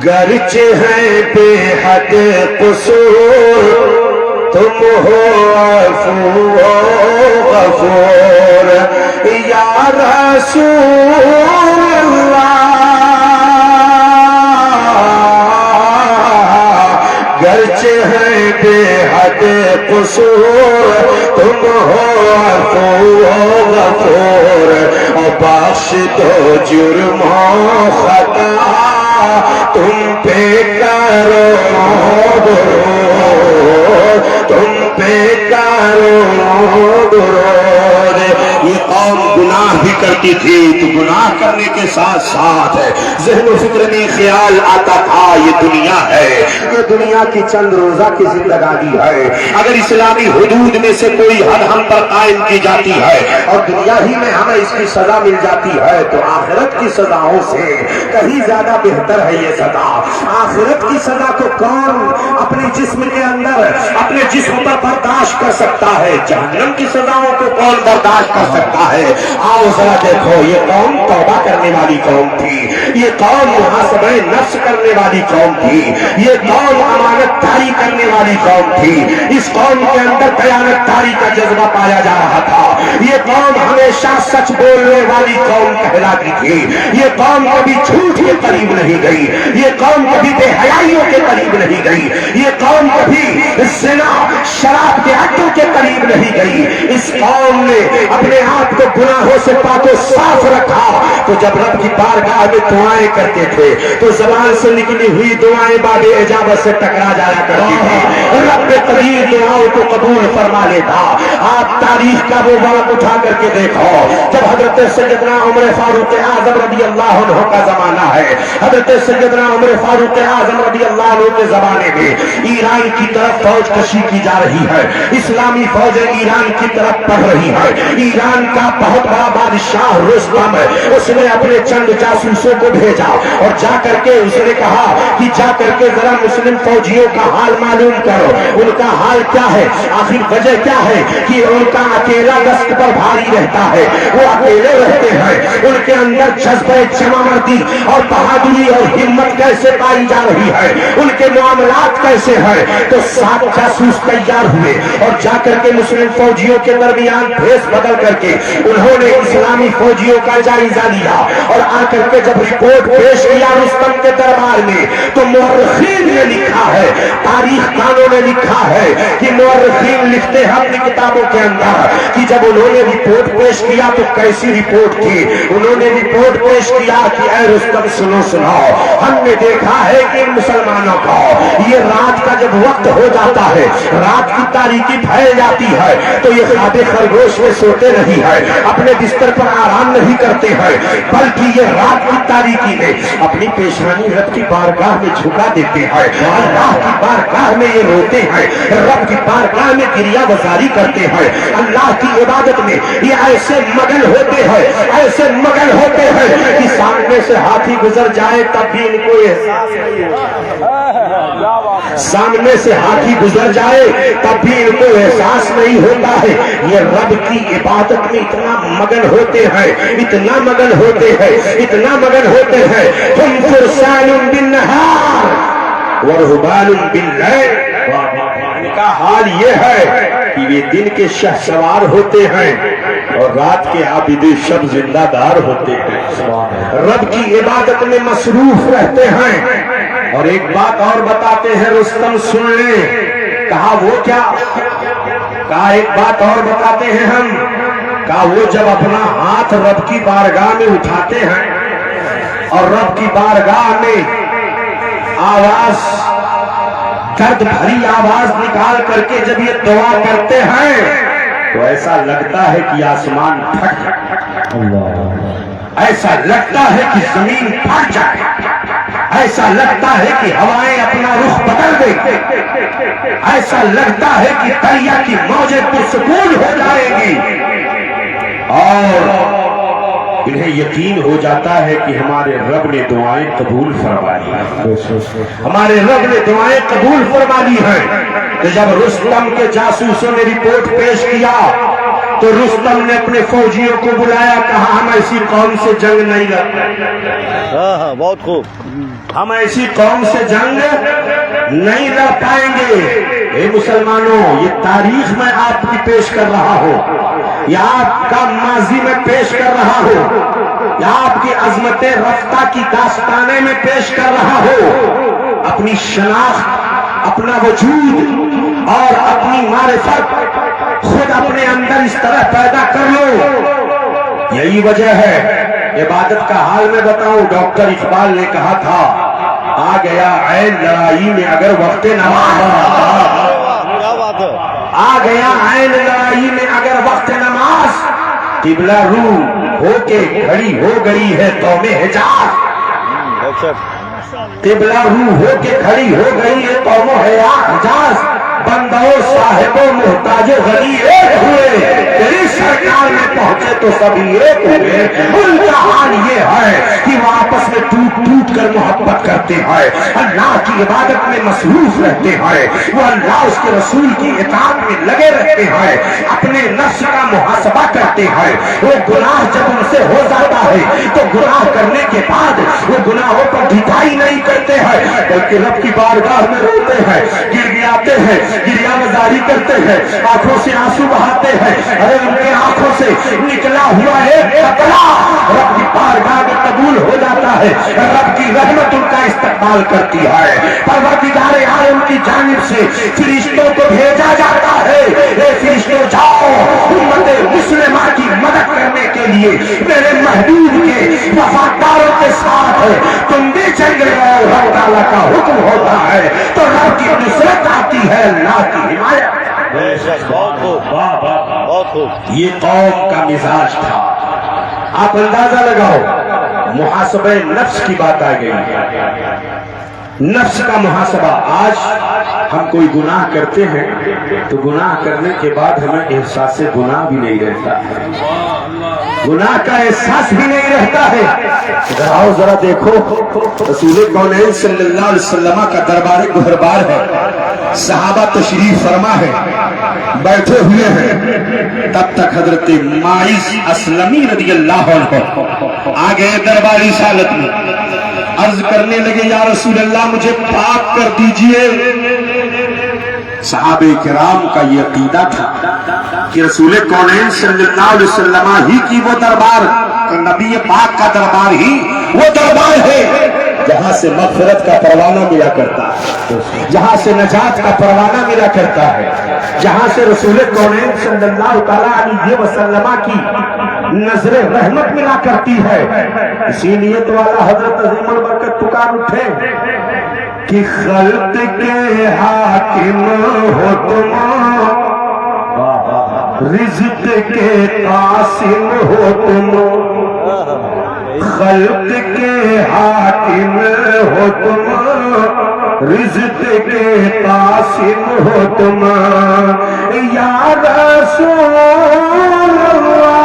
گرچہ ہے بے حد قصور تم ہو عفو غفور یا رسول اللہ، گرچہ ہے بے حد قصور تم ہو عفو غفور، اور بخش دو جرم و خطا تم پہ کرو درود، تم پہ کرو درود۔ یہ قوم گناہ بھی کرتی تھی تو گناہ کرنے کے ساتھ ساتھ ذہن و فکر میں خیال آتا تھا یہ دنیا ہے، یہ دنیا کی چند روزہ کی زندگانی ہے، اگر اسلامی حدود میں سے کوئی حد ہم پر قائم کی جاتی ہے اور دنیا ہی میں ہمیں اس کی سزا مل جاتی ہے تو آخرت کی سزاؤں سے کہیں زیادہ بہتر ہے یہ سزا۔ آخرت کی سزا کو کون اپنے جسم کے اندر اپنے جسم پر برداشت کر سکتا ہے؟ جہنم کی سزاؤں کو کون برداشت کر سکتا ہے؟ آؤ ذرا دیکھو، یہ قوم توبہ کرنے والی قوم تھی، یہ قوم محاسبہ نفس کرنے والی قوم تھی، یہ قوم امانت داری کرنے والی قوم تھی، اس قوم کے اندر دیانت داری کا جذبہ پایا جا رہا تھا، یہ قوم ہمیشہ سچ بولنے والی قوم کہلاتی تھی، یہ قوم کبھی جھوٹ کے قریب نہیں گئی، یہ قوم کبھی بے حیائیوں کے قریب نہیں گئی، یہ قوم کبھی زنا شراب کے عادتوں کے قریب نہیں گئی۔ اس قوم نے اپنے آپ کو گناہوں سے پاک و صاف رکھا، تو جب رب کی بارگاہ میں دعائیں کرتے تھے تو زبان سے نکلی ہوئی دعائیں باب اجابت سے ٹکرا جایا کرتی تھی، رب قدیر دعاؤں کو قبول فرما لیتا۔ آپ تاریخ کا وہ وقت اٹھا کر کے دیکھو جب حضرت سیدنا عمر فاروق اعظم رضی اللہ عنہ کا زمانہ ہے، حضرت سیدنا عمر فاروق اعظم رضی اللہ عنہ کے زمانے میں ایران کی طرف فوج کشی کی جا رہی ہے، اسلامی فوجیں ایران کی طرف بڑھ رہی ہے، ایران کا بہت بڑا بادشاہ رستم اس نے اپنے چند جاسوسوں کو بھیجا اور جا کر کے اس نے کہا کہ جا کر کے ذرا مسلم فوجیوں کا حال معلوم کرو، ان کا حال کیا ہے، آخر وجہ کیا ہے کہ ان کا اکیلا دست پر بھاری رہتا ہے، وہ اکیلے رہتے ہیں، ان کے اندر جذبہ جمع مردی اور بہادری اور ہمت کیسے پائی جا رہی ہے، ان کے معاملات کیسے ہیں۔ تو 7 جاسوس تیار ہوئے اور جا کر کے مسلم فوجیوں کے درمیان بھیس بدل کر کے انہوں نے اسلامی فوجیوں کا جائزہ لیا اور آ کر کے جب رپورٹ پیش کیا رستم کے دربار میں تو مورخین نے لکھا ہے، تاریخ دانوں نے لکھا ہے کہ مورخین لکھتے ہیں اپنی کتابوں کے اندر کہ جب انہوں نے رپورٹ پیش کیا تو کیسی رپورٹ تھی، انہوں نے رپورٹ پیش کیا کہ اے رستم سنو، ہم نے دیکھا ہے کہ مسلمانوں کو یہ رات کا جب وقت ہو جاتا ہے، رات کی تاریکی پھیل جاتی ہے تو یہ خواب خرگوش میں سوتے نہیں ہے، اپنے بستر پر آرام نہیں کرتے ہیں، بلکہ یہ رات کی تاریکی میں اپنی پیشانی رب کی بارگاہ میں جھکا دیتے ہیں، اللہ کی بارگاہ میں یہ روتے ہیں، رب کی بارگاہ میں گریہ وزاری کرتے ہیں، اللہ کی عبادت میں یہ ایسے مگن ہوتے ہیں، ایسے مگن ہوتے ہیں کہ سامنے سے ہاتھی گزر جائے تب بھی ان کو احساس نہیں ہوتا، سامنے سے ہاتھی گزر جائے تب بھی ان کو احساس نہیں ہوتا ہے۔ یہ رب کی عبادت میں اتنا مگن ہوتے ہیں، اتنا مگن ہوتے ہیں، اتنا مگن ہوتے ہیں، تم فرسان بالنہار ورہبان باللیل، ان کا حال یہ ہے کہ یہ دن کے شہ سوار ہوتے ہیں اور رات کے عابد شب زندہ دار ہوتے ہیں، رب کی عبادت میں مصروف رہتے ہیں۔ اور ایک بات اور بتاتے ہیں رستم سن لیں، کہا وہ کیا، کہا ایک بات اور بتاتے ہیں ہم، کہا وہ جب اپنا ہاتھ رب کی بارگاہ میں اٹھاتے ہیں اور رب کی بارگاہ میں آواز درد بھری آواز نکال کر کے جب یہ دعا کرتے ہیں تو ایسا لگتا ہے کہ آسمان پھٹ جائے، ایسا لگتا ہے کہ زمین پھٹ جائے، ایسا لگتا ہے کہ ہوائیں اپنا رخ بدل دیں، ایسا لگتا ہے کہ دریا کی موجیں پرسکون ہو جائیں گی اور انہیں یقین ہو جاتا ہے کہ ہمارے رب نے دعائیں قبول فرما لی ہیں، ہمارے رب نے دعائیں قبول فرما لی ہیں۔ تو جب رستم کے جاسوسوں نے رپورٹ پیش کیا تو رستم نے اپنے فوجیوں کو بلایا، کہا ہم ایسی قوم سے جنگ نہیں لڑ، ہاں بہت خوب، ہم ایسی قوم سے جنگ نہیں لڑ پائیں گے۔ اے مسلمانوں، یہ تاریخ میں آپ کی پیش کر رہا ہوں، یا آپ کا ماضی میں پیش کر رہا ہوں، یا آپ کی عظمت رفتہ کی داستانے میں پیش کر رہا ہوں۔ اپنی شناخت، اپنا وجود اور اپنی معرفت خود اپنے اندر اس طرح پیدا کر لو۔ یہی وجہ ہے، عبادت کا حال میں بتاؤں، ڈاکٹر اقبال نے کہا تھا، آ گیا عین لڑائی میں اگر وقت نماز، کیا بات ہے، آ گیا عین لڑائی میں اگر وقت نماز، قبلہ رو ہو کے کھڑی ہو گئی ہے قوم حجاز، قبلہ رو ہو کے کھڑی ہو گئی ہے قوم حجاز، بندوں صاحب و محتاج و غنی ایک ہوئے، تیری سرکار میں پہنچے تو سبھی ایک ہوئے۔ ان کا حال یہ ہے کہ وہ آپس میں ٹوٹ ٹوٹ کر محبت کرتے ہیں، اللہ کی عبادت میں مصروف رہتے ہیں، وہ اللہ اس کے رسول کی اطاعت میں لگے رہتے ہیں، اپنے نفس کا محاسبہ کرتے ہیں۔ وہ گناہ جب ان سے ہو جاتا ہے تو گناہ کرنے کے بعد وہ گناہوں پر ڈھٹائی نہیں کرتے ہیں، بلکہ رب کی بارگاہ میں روتے ہیں، گر گراتے ہیں، گریہ مزاری کرتے ہیں، آنکھوں سے آنسو بہاتے ہیں۔ ارے ان کے آنکھوں سے نکلا ہوا ایک قطرہ رب کی بارگاہ میں قبول ہو جاتا ہے، رب کی رحمت ان کا استقبال کرتی ہے۔ پروردگار عالم کی جانب سے فرشتوں کو بھیجا جاتا ہے، اے فرشتوں جاؤ امت مسلمہ کی مدد کرنے کے لیے میرے محبوب کے وفاداروں کے ساتھ تم بھی جنگ لڑو۔ رب تعالیٰ کا حکم ہوتا ہے تو رب کی نصرت آتی ہے، اللہ کی حمایت۔ بہت خوب، بہت خوب، یہ قوم کا مزاج تھا۔ آپ اندازہ لگاؤ، محاسبہ نفس کی بات آ گئی، نفس کا محاسبہ۔ آج ہم کوئی گناہ کرتے ہیں تو گناہ کرنے کے بعد ہمیں احساس گناہ بھی نہیں رہتا ہے، گناہ کا احساس بھی نہیں رہتا ہے۔ آؤ ذرا دیکھو، رسول کونین صلی اللہ علیہ وسلم کا دربار گہربار ہے، صحابہ تشریف فرما ہے، بیٹھے ہوئے ہیں، تب تک حضرت ماعز اسلمی رضی اللہ عنہ آ گئے دربار رسالت میں، عرض کرنے لگے یا رسول اللہ مجھے پاک کر دیجئے۔ صحابہ کرام کا یہ عقیدہ تھا کہ رسول کونین صلی اللہ علیہ وسلم ہی کی وہ دربار، نبی پاک کا دربار ہی وہ دربار ہے جہاں سے مغفرت کا پروانہ ملا کرتا ہے، جہاں سے نجات کا پروانہ ملا کرتا ہے، جہاں سے رسول کونین صلی اللہ تعالیٰ علیہ وسلم کی نظر رحمت ملا کرتی ہے۔ اسی لیے تو اعلیٰ حضرت عظیم البرکت پکار اٹھے کہ خلق کے حاکم ہو تم، رزق کے قاسم ہو تم، خلق کے حاکم ہو تم، رزق کے قاسم ہو تم، یا رسول اللہ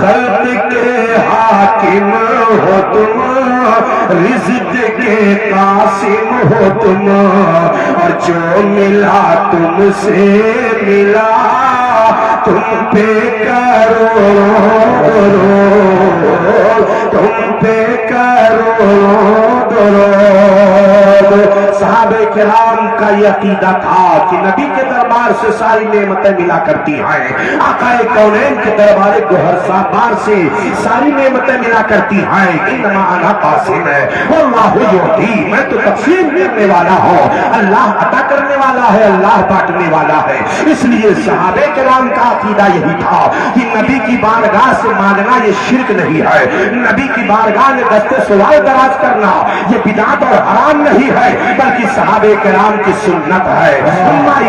خلق کے حاکم ہو تم، رزق کے قاسم ہو تم، اور جو ملا تم سے ملا تم پہ کرو، تم پہ کرو درود۔ صحابہ کرام کا یہ عقیدہ تھا کہ نبی کے دربار سے ساری نعمتیں ملا کرتی ہیں، آقا کونین کے دربار گوہر صاحبار سے ساری نعمتیں ملا کرتی ہیں۔ انما انا قاسم ہے واللہ یعطی، میں تو تقسیم کرنے والا ہوں، اللہ عطا کرنے والا ہے، اللہ بانٹنے والا ہے۔ اس لیے صحابہ کرام کا عقیدہ یہی تھا کہ نبی کی بارگاہ سے مانگنا یہ شرک نہیں ہے، نبی کی بارگاہ میں دست سوال دراز کرنا یہ بدعت اور حرام نہیں ہے، بلکہ صحابہ کرام کی سنت ہے۔ ہماری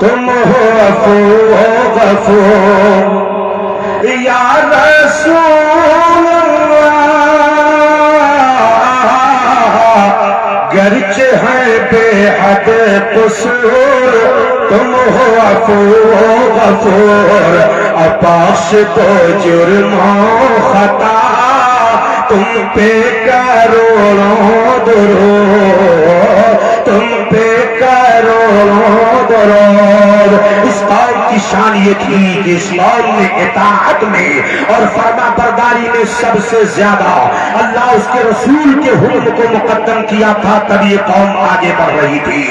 تم ہو عفو غفور یا رسول اللہ، گرچہ ہے بے حد قصور تم ہو عفو غفور، بخش دو جرم و خطا تم پہ کروڑوں درود، تم پہ کروڑوں درود۔ اس قوم کی شان یہ تھی کہ اس قوم نے اطاعت میں اور فرما برداری میں سب سے زیادہ اللہ اس کے رسول کے حکم کو مقدم کیا تھا، تب یہ قوم آگے بڑھ رہی تھی۔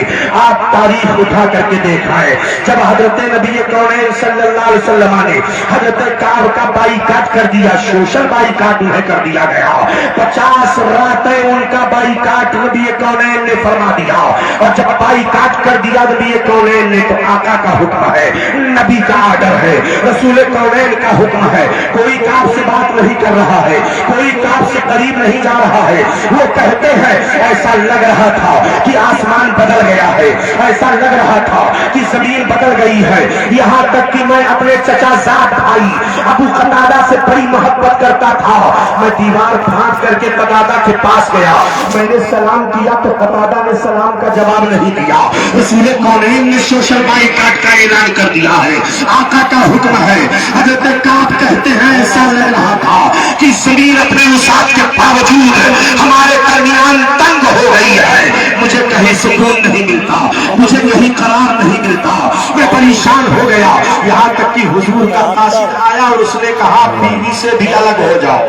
آپ تاریخ اٹھا کر کے دیکھا ہے، جب حضرت نبی کونین صلی اللہ علیہ وسلم نے حضرت کعب کا بائی کاٹ کر دیا، سوشل بائی کاٹ انہیں کر دیا گیا، 50 راتیں ان کا بائی کاٹ نبی کونین نے فرما دیا، اور جب بائی کاٹ کر دیا نبی کونین نے تو آقا کا حکم ہے، نبی کا آرڈر ہے، رسول کونین کا حکم ہے، کوئی کعب سے بات نہیں کر رہا ہے، کوئی کعب سے قریب نہیں جا رہا ہے۔ وہ کہتے ہیں ایسا لگ رہا تھا کہ آسمان بدل گیا ہے، ایسا لگ رہا تھا کہ زمین بدل گئی ہے، یہاں تک کہ میں اپنے چچا زاد بھائی ابو قتادہ سے بڑی محبت کرتا تھا، میں دیوار پھاڑ کر کے قتادہ کے پاس گیا، میں نے سلام کیا تو قتادہ نے سلام کا جواب نہیں دیا۔ رسول کونین نے سوشل بائی کاٹ کا اعلان کر دیا ہے، آقا کا حکم ہے۔ حضرت کعب کہتے ہیں ایسا لگ رہا تھا کہ زمین اپنے وسعت کے باوجود ہمارے درمیان تنگ ہو گئی ہے، مجھے کہیں سکون نہیں ملتا، مجھے کہیں قرار نہیں ملتا، میں پریشان ہو گیا، یہاں تک کہ حضور کا قاصد آیا اور اس نے کہا بیوی سے بھی الگ ہو جاؤ،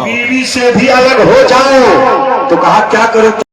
بیوی سے بھی الگ ہو جاؤ، تو کہا کیا کرو؟